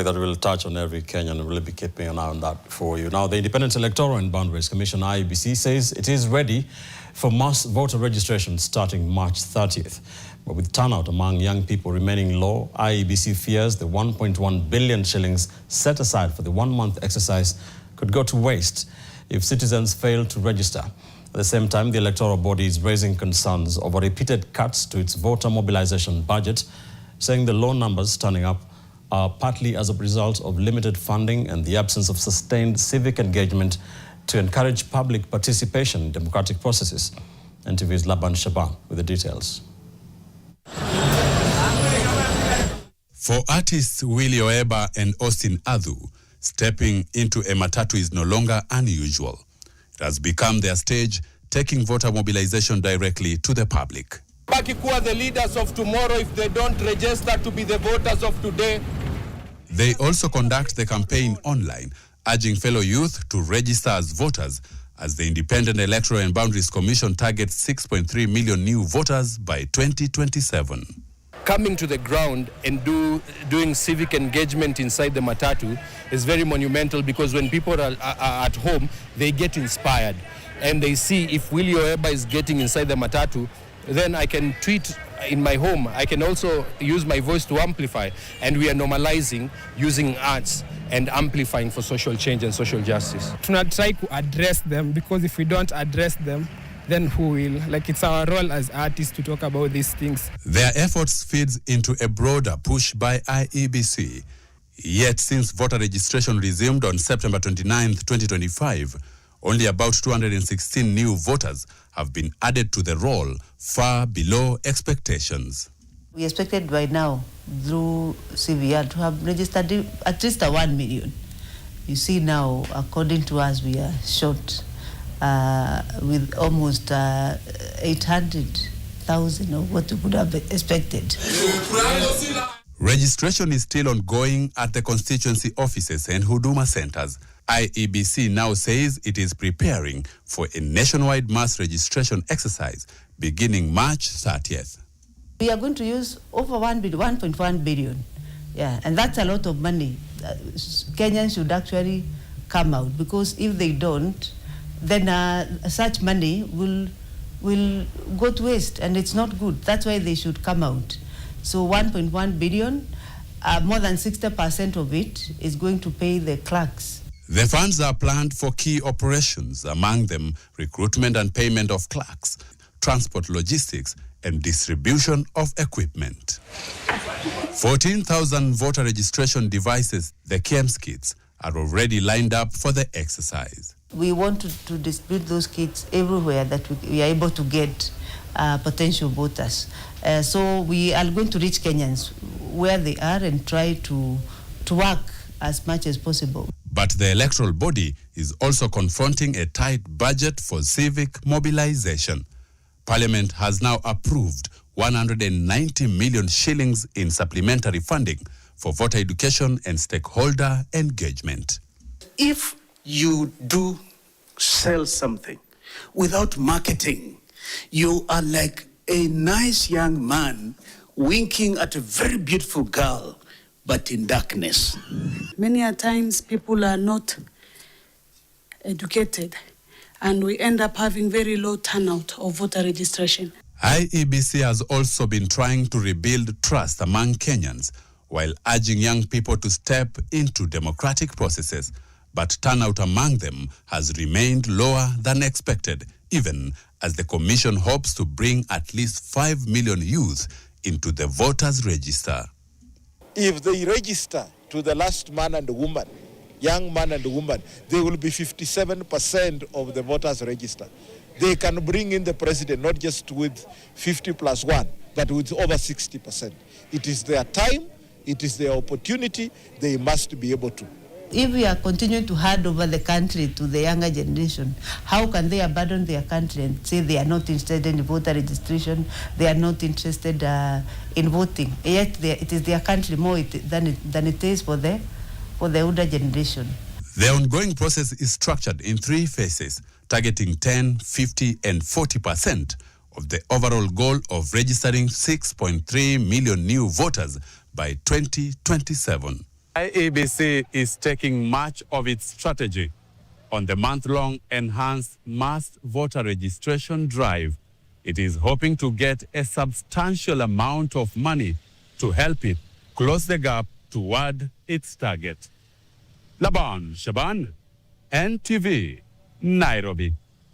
That will touch on every Kenyan, and we'll be keeping an eye on that for you. Now, the Independent Electoral and Boundaries Commission, IEBC, says it is ready for mass voter registration starting March 30th. But with turnout among young people remaining low, IEBC fears the 1.1 billion shillings set aside for the one-month exercise could go to waste if citizens fail to register. At the same time, the electoral body is raising concerns over repeated cuts to its voter mobilization budget, saying the low numbers turning up are partly as a result of limited funding and the absence of sustained civic engagement to encourage public participation in democratic processes. NTV's Laban Shaban with the details. For artists Willie Oeba and Austin Adhu, stepping into a matatu is no longer unusual. It has become their stage, taking voter mobilization directly to the public. Bakikuwa the leaders of tomorrow if they don't register to be the voters of today. They also conduct the campaign online, urging fellow youth to register as voters, as the Independent Electoral and Boundaries Commission targets 6.3 million new voters by 2027. Coming to the ground and doing civic engagement inside the matatu is very monumental, because when people are at home, they get inspired and they see if Willie Oeba is getting inside the matatu, then I can tweet in my home. I can also use my voice to amplify, and we are normalizing using arts and amplifying for social change and social justice. Tuna try to address them, because if we don't address them, then who will? Like, it's our role as artists to talk about these things. Their efforts feeds into a broader push by IEBC. Yet, since voter registration resumed on September 29, 2025, only about 216 new voters have been added to the roll, far below expectations. We expected by now, through CVR, to have registered at least 1 million. You see now, according to us, we are short with almost 800,000 of what we could have expected. Registration is still ongoing at the constituency offices and Huduma centers. IEBC now says it is preparing for a nationwide mass registration exercise beginning March 30th. We are going to use over 1.1 billion. Yeah, and that's a lot of money. Kenyans should actually come out, because if they don't, then such money will go to waste, and it's not good. That's why they should come out. So 1.1 billion, more than 60% of it is going to pay the clerks. The funds are planned for key operations, among them recruitment and payment of clerks, transport logistics, and distribution of equipment. 14,000 voter registration devices, the KEMS kits, are already lined up for the exercise. We want to distribute those kits everywhere that we are able to get potential voters. So we are going to reach Kenyans where they are and try to work as much as possible. But the electoral body is also confronting a tight budget for civic mobilization. Parliament has now approved 190 million shillings in supplementary funding for voter education and stakeholder engagement. If you do sell something without marketing, you are like a nice young man winking at a very beautiful girl, but in darkness. Many a times people are not educated, and we end up having very low turnout of voter registration. IEBC has also been trying to rebuild trust among Kenyans while urging young people to step into democratic processes. But turnout among them has remained lower than expected, even as the Commission hopes to bring at least 5 million youth into the voters' register. If they register to the last man and woman, young man and woman, they will be 57% of the voters register. They can bring in the president not just with 50+1, but with over 60%. It is their time, it is their opportunity, they must be able to. If we are continuing to hand over the country to the younger generation, how can they abandon their country and say they are not interested in voter registration, they are not interested in voting? Yet it is their country more than it is for the older generation. The ongoing process is structured in 3 phases, targeting 10, 50, and 40% of the overall goal of registering 6.3 million new voters by 2027. IEBC is taking much of its strategy on the month-long enhanced mass voter registration drive. It is hoping to get a substantial amount of money to help it close the gap toward its target. Laban Shaban, NTV, Nairobi.